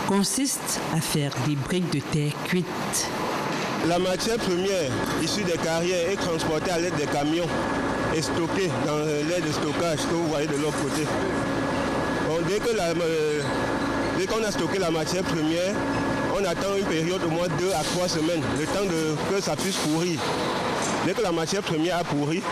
consiste à faire des briques de terre cuites. La matière première issue des carrières est transportée à l'aide des camions et stockée dans l'aire de stockage que vous voyez de l'autre côté. Bon, dès qu'on a stocké la matière première, on attend une période au moins 2 à 3 semaines, le temps que ça puisse pourrir. Dès que la matière première a pourri,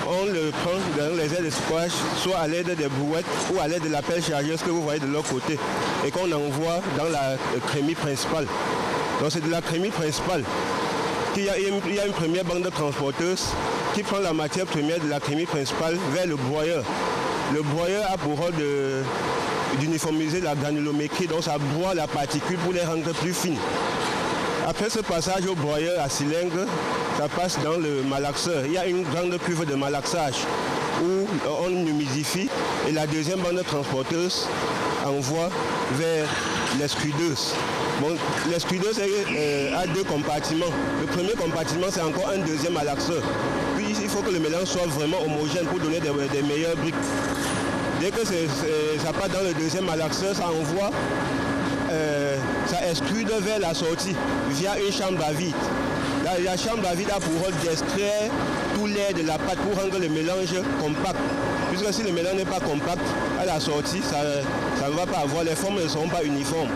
on le prend dans les ailes de stockage, soit à l'aide des brouettes ou à l'aide de la pelle chargeuse que vous voyez de l'autre côté, et qu'on envoie dans la crémie principale. Donc c'est de la crémie principale qu'il y a une première bande de transporteuses qui prend la matière première de la crémie principale vers le broyeur. Le broyeur a pour rôle d'uniformiser la granulométrie, donc ça broie la particule pour les rendre plus fines. Après ce passage au broyeur à cylindre, ça passe dans le malaxeur. Il y a une grande cuve de malaxage où on humidifie et la deuxième bande transporteuse envoie vers l'excludeuse. Bon, l'excludeuse a 2 compartiments. Le premier compartiment, c'est encore un deuxième malaxeur. Puis il faut que le mélange soit vraiment homogène pour donner des meilleures briques. Dès que ça passe dans le deuxième malaxeur, ça envoie, ça exclude vers la sortie via une chambre à vide. La chambre à vide a pour rôle d'extraire tout l'air de la pâte pour rendre le mélange compact. Puisque si le mélange n'est pas compact, à la sortie, ça ne va pas avoir, les formes ne seront pas uniformes.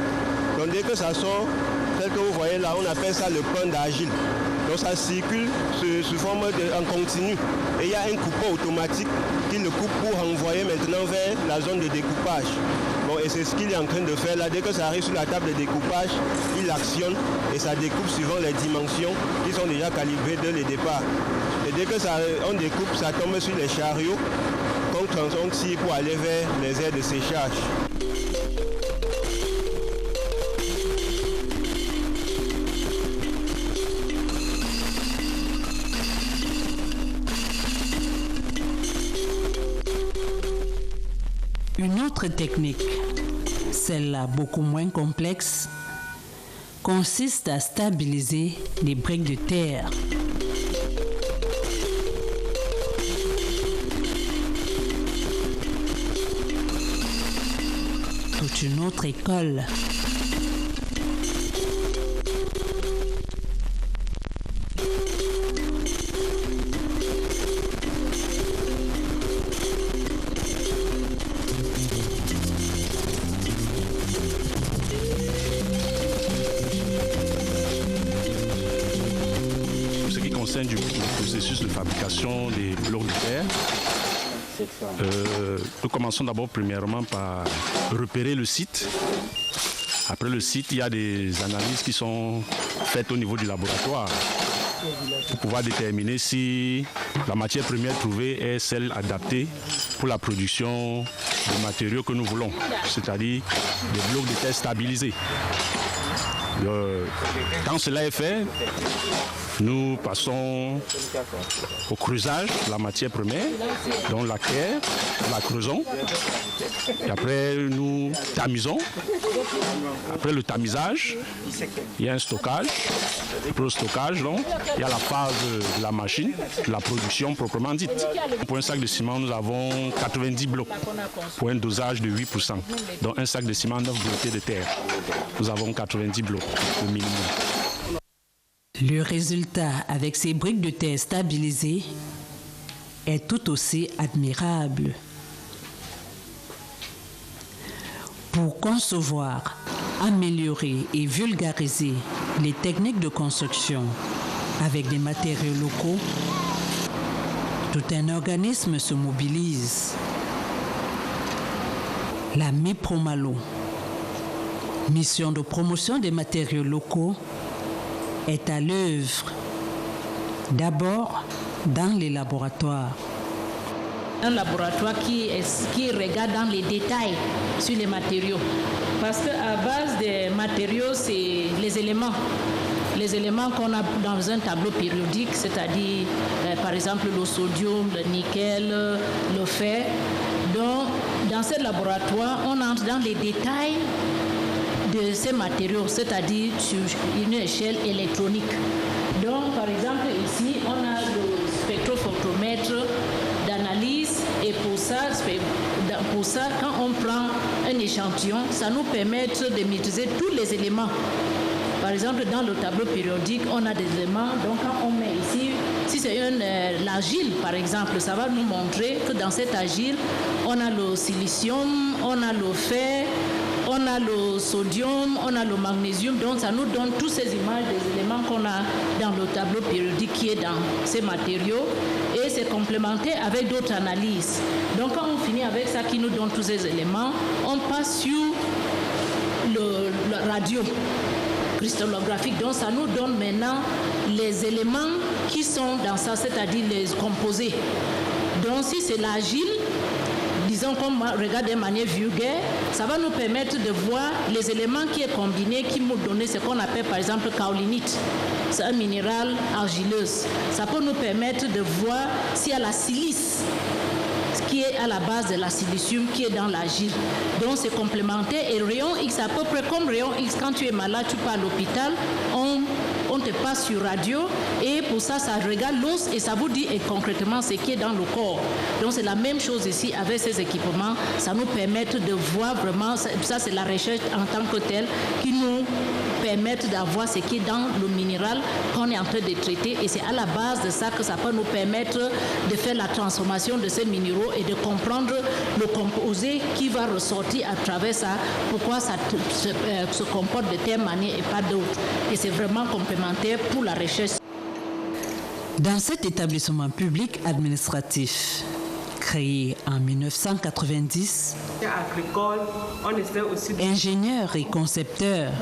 Donc dès que ça sort, tel que vous voyez là, on appelle ça le pain d'argile. Donc ça circule sous forme en continu. Et il y a un coupeur automatique qui le coupe pour renvoyer maintenant vers la zone de découpage. Bon, et c'est ce qu'il est en train de faire là. Dès que ça arrive sur la table de découpage, il actionne et ça découpe suivant les dimensions qui sont déjà calibrées dès le départ. Et dès que on découpe, ça tombe sur les chariots qu'on tire pour aller vers les aires de séchage. Une autre technique, celle-là beaucoup moins complexe, consiste à stabiliser les briques de terre. Toute une autre école. Du processus de fabrication des blocs de terre. Nous commençons d'abord premièrement par repérer le site. Après le site, il y a des analyses qui sont faites au niveau du laboratoire pour pouvoir déterminer si la matière première trouvée est celle adaptée pour la production des matériaux que nous voulons, c'est-à-dire des blocs de terre stabilisés. Quand cela est fait, nous passons au creusage de la matière première, donc la terre, la creusons, et après nous tamisons. Après le tamisage, il y a un stockage. Pour le stockage, donc, il y a la phase de la machine, de la production proprement dite. Pour un sac de ciment, nous avons 90 blocs pour un dosage de 8%. Donc un sac de ciment 9 blocs de terre. Nous avons 90 blocs au minimum. Le résultat avec ces briques de terre stabilisées est tout aussi admirable. Pour concevoir, améliorer et vulgariser les techniques de construction avec des matériaux locaux, tout un organisme se mobilise. La MIPROMALO, mission de promotion des matériaux locaux, est à l'œuvre, d'abord dans les laboratoires. Un laboratoire qui regarde dans les détails sur les matériaux. Parce qu'à base des matériaux, c'est les éléments. Les éléments qu'on a dans un tableau périodique, c'est-à-dire par exemple le sodium, le nickel, le fer. Donc, dans ce laboratoire, on entre dans les détails de ces matériaux, c'est-à-dire sur une échelle électronique. Donc, par exemple, ici, on a le spectrophotomètre d'analyse et pour pour ça, quand on prend un échantillon, ça nous permet de maîtriser tous les éléments. Par exemple, dans le tableau périodique, on a des éléments. Donc, quand on met ici, si c'est l'argile, par exemple, ça va nous montrer que dans cet argile, on a le silicium, on a le fer, on a le sodium, on a le magnésium. Donc, ça nous donne toutes ces images des éléments qu'on a dans le tableau périodique qui est dans ces matériaux. Et c'est complémenté avec d'autres analyses. Donc, quand on finit avec ça qui nous donne tous ces éléments, on passe sur le radio cristallographique. Donc, ça nous donne maintenant les éléments qui sont dans ça, c'est-à-dire les composés. Donc, si c'est l'argile, disons qu'on regarde de manière vulgaire, ça va nous permettre de voir les éléments qui est combiné, qui nous donnent ce qu'on appelle par exemple kaolinite. C'est un minéral argileux. Ça peut nous permettre de voir s'il y a la silice qui est à la base de la silicium qui est dans l'argile. Donc c'est complémentaire et rayon X à peu près comme rayon X, quand tu es malade, tu pars à l'hôpital, on te passe sur radio et pour ça, ça regarde l'os et ça vous dit concrètement ce qui est dans le corps. Donc c'est la même chose ici avec ces équipements. Ça nous permet de voir vraiment, ça c'est la recherche en tant que telle qui nous permettent d'avoir ce qui est dans le minéral qu'on est en train de traiter et c'est à la base de ça que ça peut nous permettre de faire la transformation de ces minéraux et de comprendre le composé qui va ressortir à travers ça, pourquoi ça se comporte de telle manière et pas d'autre. Et c'est vraiment complémentaire pour la recherche. Dans cet établissement public administratif, créé en 1990, ingénieurs et concepteurs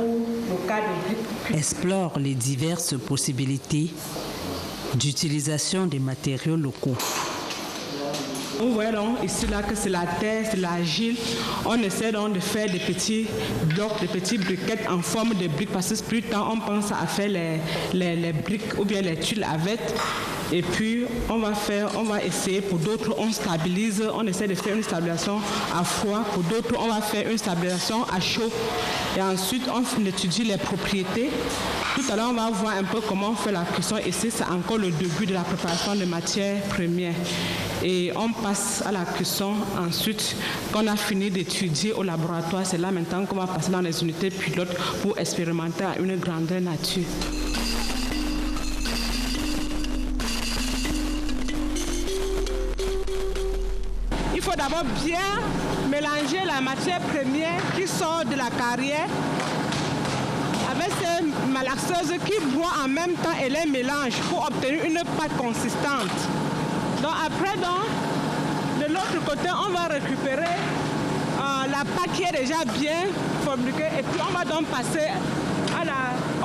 explorent les diverses possibilités d'utilisation des matériaux locaux. On voit donc ici là que c'est la terre, c'est l'argile. On essaie donc de faire des petits blocs, des petites briquettes en forme de briques parce que plus tard on pense à faire les briques ou bien les tuiles avec. Et puis on va essayer pour d'autres, on stabilise, on essaie de faire une stabilisation à froid. Pour d'autres, on va faire une stabilisation à chaud. Et ensuite, on étudie les propriétés. Tout à l'heure, on va voir un peu comment on fait la cuisson. Ici, c'est encore le début de la préparation des matières premières. Et on passe à la cuisson. Ensuite, quand on a fini d'étudier au laboratoire, c'est là maintenant qu'on va passer dans les unités pilotes pour expérimenter à une grandeur nature. Il faut d'abord bien mélanger la matière première qui sort de la carrière avec ces malaxeuses qui broient en même temps et les mélangent pour obtenir une pâte consistante. Donc après, de l'autre côté, on va récupérer la pâte qui est déjà bien fabriquée et puis on va donc passer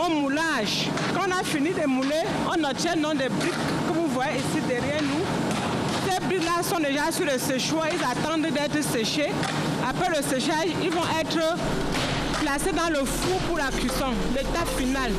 au moulage. Quand on a fini de mouler, on obtient des briques que vous voyez ici derrière nous. Ces briques-là sont déjà sur le séchoir, ils attendent d'être séchés. Après le séchage, ils vont être placés dans le four pour la cuisson, l'étape finale.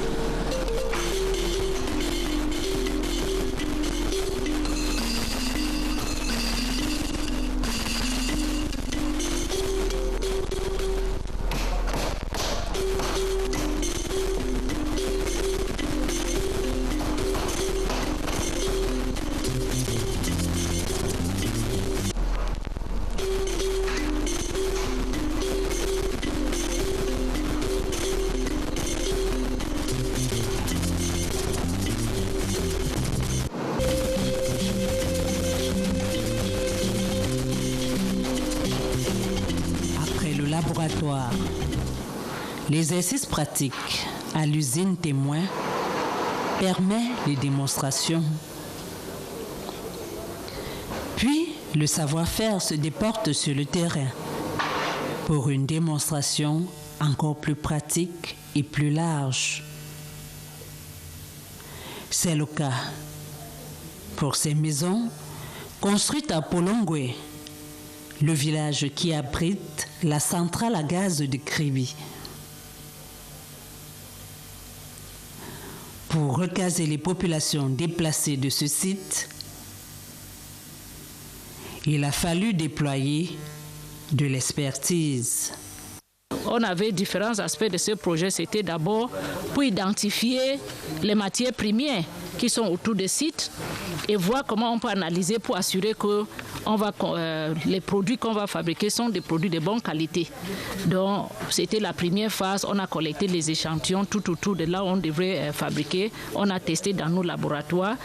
L'exercice pratique à l'usine témoin permet les démonstrations. Puis, le savoir-faire se déporte sur le terrain pour une démonstration encore plus pratique et plus large. C'est le cas pour ces maisons construites à Polongwe, le village qui abrite la centrale à gaz de Kribi. Pour recaser les populations déplacées de ce site, il a fallu déployer de l'expertise. On avait différents aspects de ce projet. C'était d'abord pour identifier les matières premières qui sont autour des sites et voir comment on peut analyser pour assurer que les produits qu'on va fabriquer sont des produits de bonne qualité. Donc, c'était la première phase. On a collecté les échantillons tout autour de là où on devrait fabriquer. On a testé dans nos laboratoires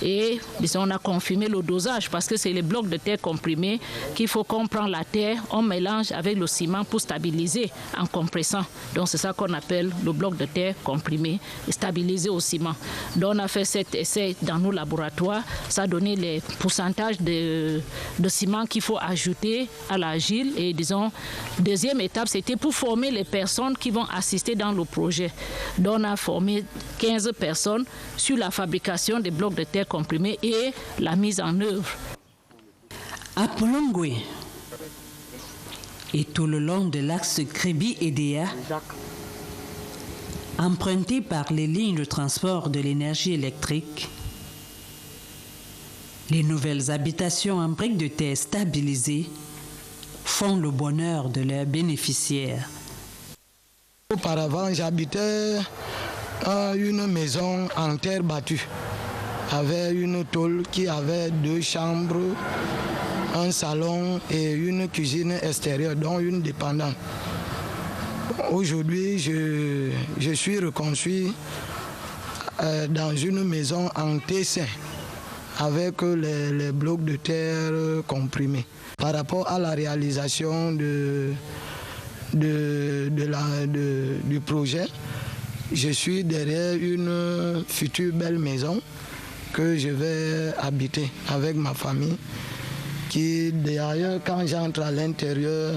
et on a confirmé le dosage parce que c'est les blocs de terre comprimés qu'il faut qu'on prend la terre, on mélange avec le ciment pour stabiliser en compressant. Donc, c'est ça qu'on appelle le bloc de terre comprimé, stabilisé au ciment. Donc, on a fait cet essai dans nos laboratoires. Ça a donné les pourcentages de ciment qu'il faut ajouter à l'argile. Et disons, deuxième étape, c'était pour former les personnes qui vont assister dans le projet. Donc, on a formé 15 personnes sur la fabrication des blocs de terre comprimés et la mise en œuvre. À Polongwe et tout le long de l'axe Kribi-Edea, emprunté par les lignes de transport de l'énergie électrique, les nouvelles habitations en briques de terre stabilisées font le bonheur de leurs bénéficiaires. Auparavant, j'habitais une maison en terre battue, avec une tôle qui avait 2 chambres, un salon et une cuisine extérieure, dont une dépendante. Aujourd'hui, je suis reconstruit dans une maison en tessin avec les blocs de terre comprimés. Par rapport à la réalisation du projet, je suis derrière une future belle maison que je vais habiter avec ma famille, qui d'ailleurs, quand j'entre à l'intérieur,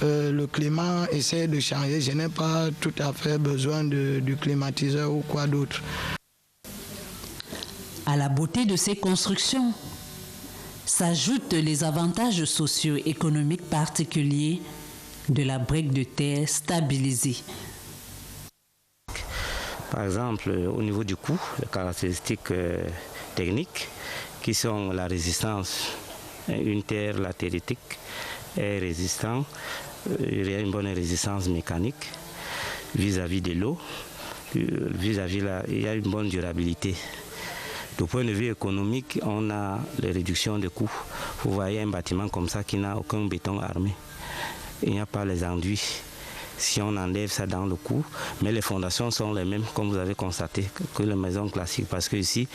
le climat essaie de changer. Je n'ai pas tout à fait besoin du climatiseur ou quoi d'autre. À la beauté de ces constructions s'ajoutent les avantages socio-économiques particuliers de la brique de terre stabilisée. Par exemple, au niveau du coût, les caractéristiques techniques qui sont la résistance, une terre latéritique est résistante, il y a une bonne résistance mécanique vis-à-vis de l'eau, il y a une bonne durabilité. Du point de vue économique, on a les réductions de coûts. Vous voyez un bâtiment comme ça qui n'a aucun béton armé. Il n'y a pas les enduits. Si on enlève ça dans le coût, mais les fondations sont les mêmes, comme vous avez constaté, que les maisons classiques. Parce que ici,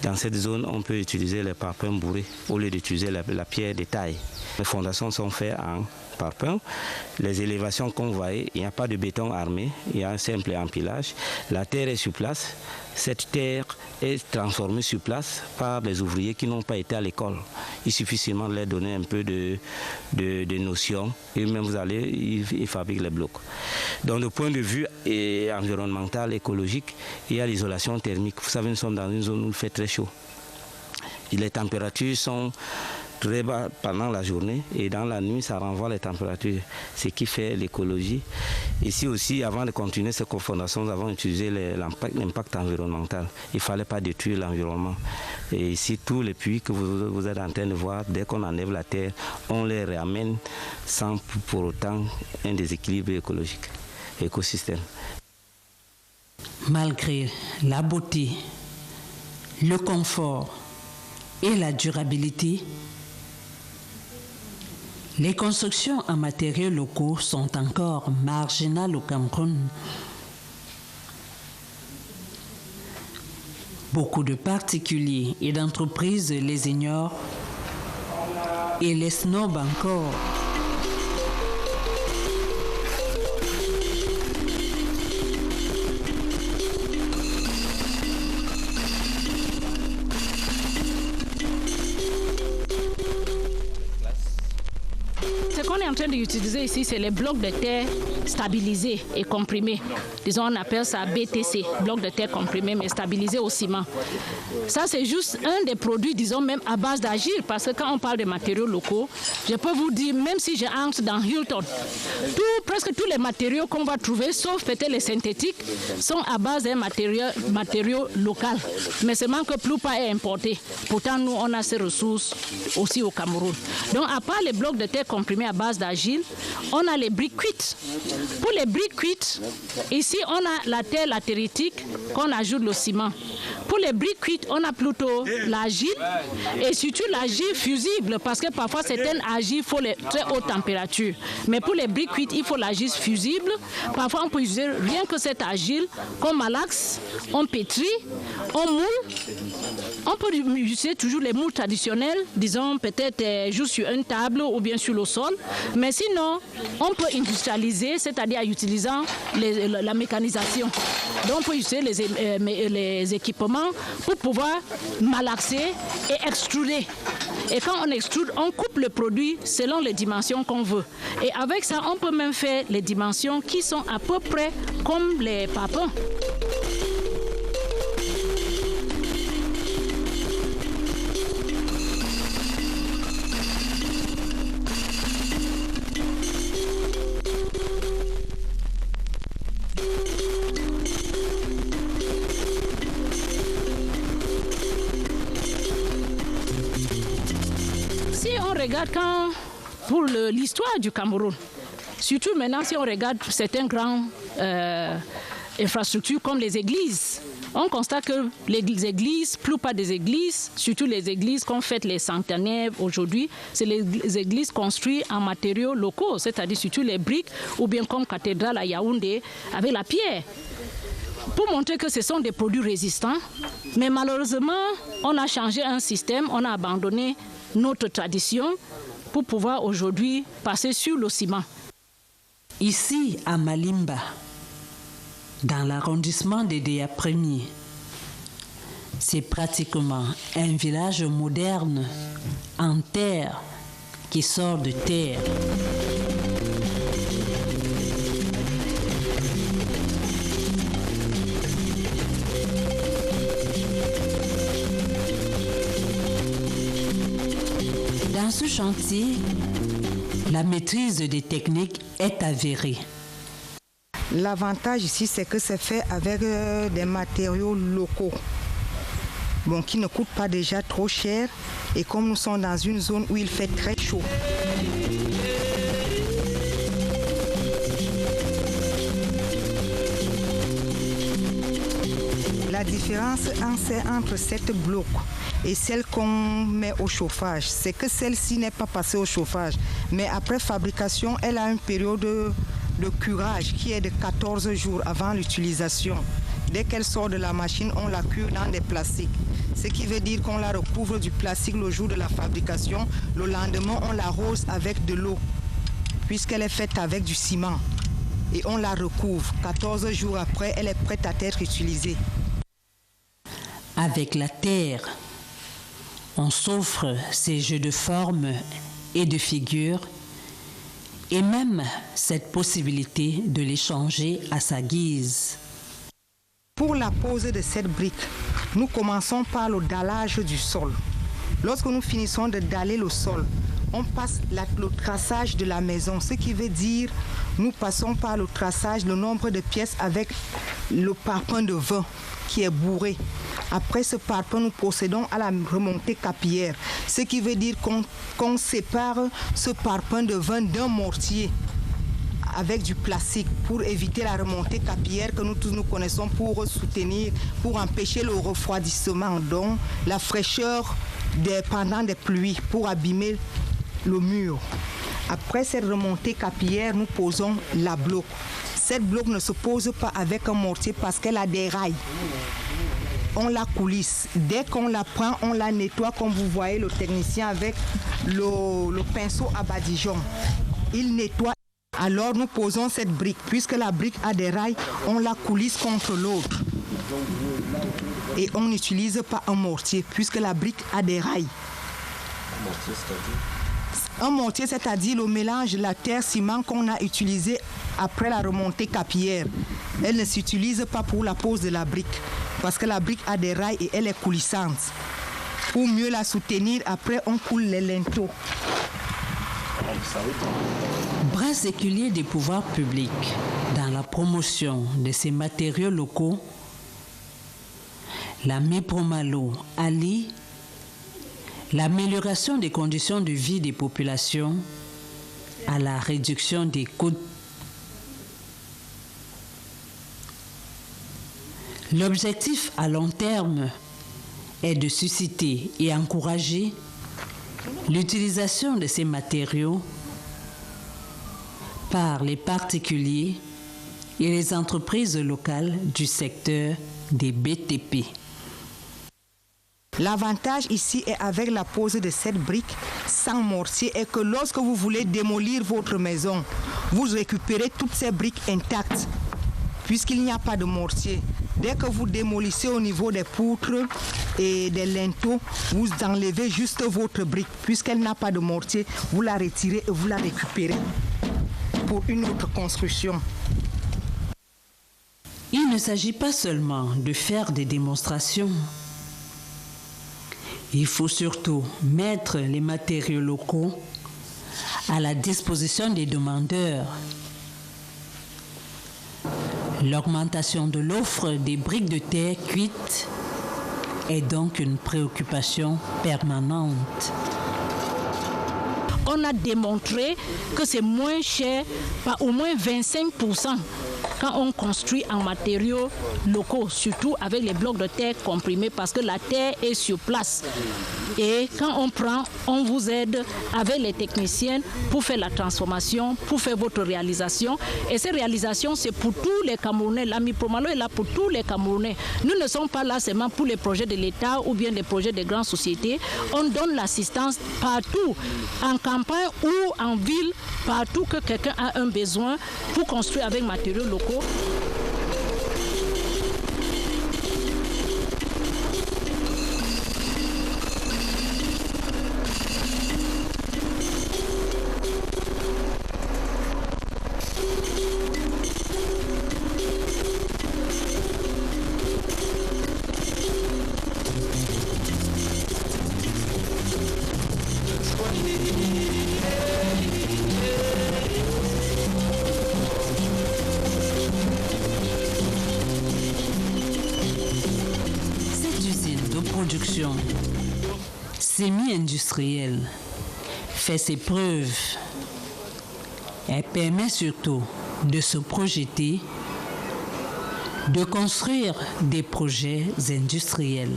dans cette zone, on peut utiliser les parpaings bourrés au lieu d'utiliser la pierre de taille. Les fondations sont faites en parpaing. Les élévations, comme vous voyez, il n'y a pas de béton armé, il y a un simple empilage. La terre est sur place. Cette terre est transformée sur place par les ouvriers qui n'ont pas été à l'école. Il suffit seulement de leur donner un peu de notions et même vous allez, ils fabriquent les blocs. Donc, du point de vue environnemental, écologique, il y a l'isolation thermique. Vous savez, nous sommes dans une zone où il fait très chaud. Les températures sont très bas pendant la journée et dans la nuit, ça renvoie les températures, ce qui fait l'écologie. Ici aussi, avant de continuer ces confondations, nous avons utilisé l'impact environnemental. Il ne fallait pas détruire l'environnement. Et ici, tous les puits que vous êtes en train de voir, dès qu'on enlève la terre, on les ramène sans pour autant un déséquilibre écologique, écosystème. Malgré la beauté, le confort et la durabilité, les constructions en matériaux locaux sont encore marginales au Cameroun. Beaucoup de particuliers et d'entreprises les ignorent et les snobent encore. Ce qu'on est en train d'utiliser ici, c'est les blocs de terre stabilisés et comprimés. Disons, on appelle ça BTC, blocs de terre comprimés mais stabilisés au ciment. Ça, c'est juste un des produits, disons, même à base d'argile, parce que quand on parle de matériaux locaux, je peux vous dire, même si j'entre dans Hilton, presque tous les matériaux qu'on va trouver, sauf peut-être les synthétiques, sont à base d'un matériau local. Mais seulement que Ploupa est importé. Pourtant, nous, on a ces ressources aussi au Cameroun. Donc, à part les blocs de terre comprimés à base d'argile, on a les briques cuites. Pour les briques cuites, ici, on a la terre latéritique qu'on ajoute le ciment. Pour les briques cuites, on a plutôt l'argile et surtout l'argile fusible parce que parfois certaines argiles, il faut les très hautes températures. Mais pour les briques cuites, il faut l'argile fusible. Parfois, on peut utiliser rien que cette argile, comme malaxe, on pétrit, on moule. On peut utiliser toujours les moules traditionnels, disons peut-être juste sur une table ou bien sur le sol. Mais sinon, on peut industrialiser, c'est-à-dire en utilisant la mécanisation. Donc, on peut utiliser les équipements pour pouvoir malaxer et extruder. Et quand on extrude, on coupe le produit selon les dimensions qu'on veut. Et avec ça, on peut même faire les dimensions qui sont à peu près comme les parpaings. Regarde pour l'histoire du Cameroun, surtout maintenant si on regarde certaines grandes infrastructures comme les églises, on constate que les églises, plupart des églises, surtout les églises qu'on fête les centenaires aujourd'hui, c'est les églises construites en matériaux locaux, c'est-à-dire surtout les briques ou bien comme cathédrale à Yaoundé avec la pierre. Pour montrer que ce sont des produits résistants, mais malheureusement, on a changé un système, on a abandonné notre tradition pour pouvoir aujourd'hui passer sur le ciment. Ici, à Malimba, dans l'arrondissement de Déa Premier, c'est pratiquement un village moderne en terre qui sort de terre. Dans ce chantier, la maîtrise des techniques est avérée. L'avantage ici, c'est que c'est fait avec des matériaux locaux, bon, qui ne coûtent pas déjà trop cher. Et comme nous sommes dans une zone où il fait très chaud. La différence entre cette bloc et celle qu'on met au chauffage, c'est que celle-ci n'est pas passée au chauffage. Mais après fabrication, elle a une période de curage qui est de 14 jours avant l'utilisation. Dès qu'elle sort de la machine, on la cure dans des plastiques. Ce qui veut dire qu'on la recouvre du plastique le jour de la fabrication. Le lendemain, on l'arrose avec de l'eau, puisqu'elle est faite avec du ciment. Et on la recouvre. 14 jours après, elle est prête à être utilisée. Avec la terre, on s'offre ces jeux de formes et de figures et même cette possibilité de les changer à sa guise. Pour la pose de cette brique, nous commençons par le dallage du sol. Lorsque nous finissons de daller le sol, on passe le traçage de la maison, ce qui veut dire nous passons par le traçage, le nombre de pièces avec le parpaing de vin qui est bourré. Après ce parpaing, nous procédons à la remontée capillaire, ce qui veut dire qu'on sépare ce parpaing de vin d'un mortier avec du plastique pour éviter la remontée capillaire que nous tous nous connaissons pour soutenir, pour empêcher le refroidissement, donc la fraîcheur pendant des pluies pour abîmer le mur. Après cette remontée capillaire, nous posons la bloc. Cette bloc ne se pose pas avec un mortier parce qu'elle a des rails. On la coulisse. Dès qu'on la prend, on la nettoie comme vous voyez le technicien avec le pinceau à badigeon. Il nettoie. Alors nous posons cette brique. Puisque la brique a des rails, on la coulisse contre l'autre. Et on n'utilise pas un mortier puisque la brique a des rails. Un mortier, c'est-à-dire le mélange de la terre-ciment qu'on a utilisé après la remontée capillaire. Elle ne s'utilise pas pour la pose de la brique parce que la brique a des rails et elle est coulissante. Pour mieux la soutenir, après on coule les linteaux. Bras séculier des pouvoirs publics dans la promotion de ces matériaux locaux, la Mépromalo allie l'amélioration des conditions de vie des populations à la réduction des coûts. L'objectif à long terme est de susciter et encourager l'utilisation de ces matériaux par les particuliers et les entreprises locales du secteur des BTP. L'avantage ici est avec la pose de cette brique sans mortier est que lorsque vous voulez démolir votre maison, vous récupérez toutes ces briques intactes puisqu'il n'y a pas de mortier. Dès que vous démolissez au niveau des poutres et des linteaux, vous enlevez juste votre brique. Puisqu'elle n'a pas de mortier, vous la retirez et vous la récupérez pour une autre construction. Il ne s'agit pas seulement de faire des démonstrations. Il faut surtout mettre les matériaux locaux à la disposition des demandeurs. L'augmentation de l'offre des briques de terre cuites est donc une préoccupation permanente. On a démontré que c'est moins cher, par au moins 25%, quand on construit en matériaux locaux, surtout avec les blocs de terre comprimés, parce que la terre est sur place. Et quand on prend, on vous aide avec les techniciens pour faire la transformation, pour faire votre réalisation. Et ces réalisations, c'est pour tous les Camerounais. L'AMI Promalo est là pour tous les Camerounais. Nous ne sommes pas là seulement pour les projets de l'État ou bien les projets des grandes sociétés. On donne l'assistance partout, en campagne ou en ville, partout que quelqu'un a un besoin pour construire avec matériaux locaux. Semi-industrielle fait ses preuves. Elle permet surtout de se projeter, de construire des projets industriels.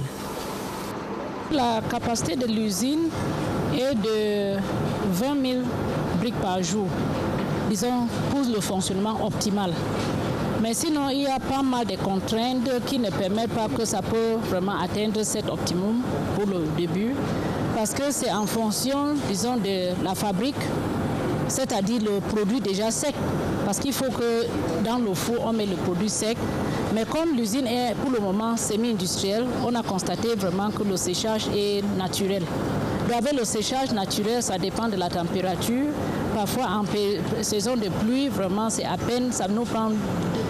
La capacité de l'usine est de 20 000 briques par jour, disons, pour le fonctionnement optimal. Mais sinon, il y a pas mal de contraintes qui ne permettent pas que ça peut vraiment atteindre cet optimum pour le début. Parce que c'est en fonction, disons, de la fabrique, c'est-à-dire le produit déjà sec. Parce qu'il faut que dans le four, on met le produit sec. Mais comme l'usine est pour le moment semi-industrielle, on a constaté vraiment que le séchage est naturel. Donc avec le séchage naturel, ça dépend de la température. Parfois, en saison de pluie, vraiment, c'est à peine, ça nous prend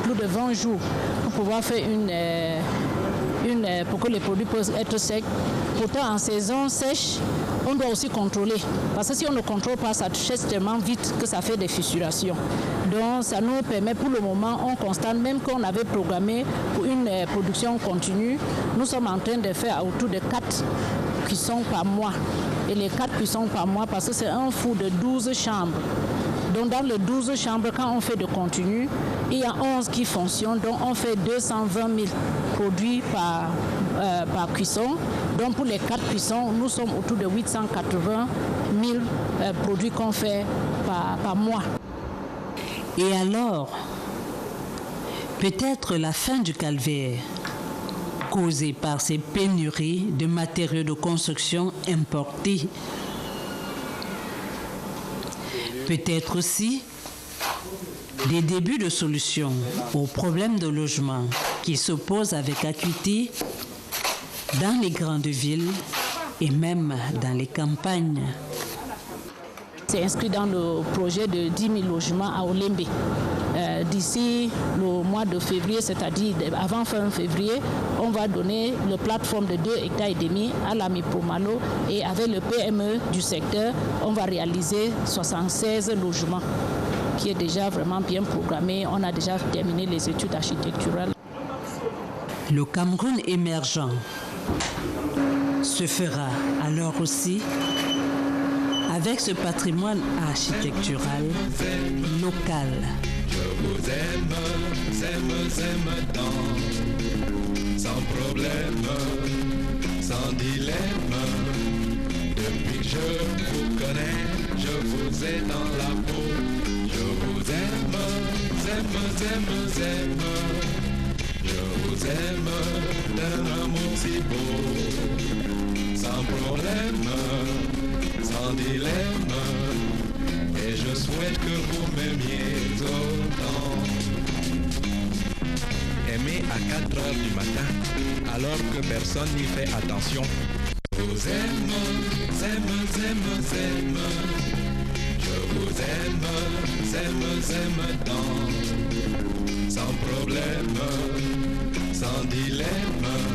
plus de 20 jours pour pouvoir faire pour que les produits puissent être secs. Pourtant, en saison sèche, on doit aussi contrôler. Parce que si on ne contrôle pas, ça sèche tellement vite que ça fait des fissurations. Donc, ça nous permet, pour le moment, on constate, même qu'on avait programmé pour une production continue, nous sommes en train de faire autour de 4 cuissons par mois. Et les 4 cuissons par mois, parce que c'est un four de 12 chambres. Donc dans les 12 chambres, quand on fait de continu, il y a 11 qui fonctionnent, donc on fait 220 000 produits par cuisson. Donc pour les 4 cuissons, nous sommes autour de 880 000 produits qu'on fait par mois. Et alors, peut-être la fin du calvaire causée par ces pénuries de matériaux de construction importés. Peut-être aussi des débuts de solutions aux problèmes de logement qui s'opposent avec acuité dans les grandes villes et même dans les campagnes. C'est inscrit dans le projet de 10 000 logements à Olembe. D'ici le mois de février, c'est-à-dire avant fin février, on va donner la plateforme de 2,5 hectares à l'AMI Promalo et avec le PME du secteur, on va réaliser 76 logements qui est déjà vraiment bien programmé. On a déjà terminé les études architecturales. Le Cameroun émergent se fera alors aussi avec ce patrimoine architectural local. Je vous aime tant. sans problème, sans dilemme. Depuis que je vous connais, je vous ai dans la peau. Je vous aime, aime. Je vous aime d'un amour si beau. Sans problème, sans dilemme. Et je souhaite que vous m'aimiez autant. Aimer à 4 heures du matin, alors que personne n'y fait attention. Je vous aime, aime. Je vous aime tant. Sans problème, sans dilemme.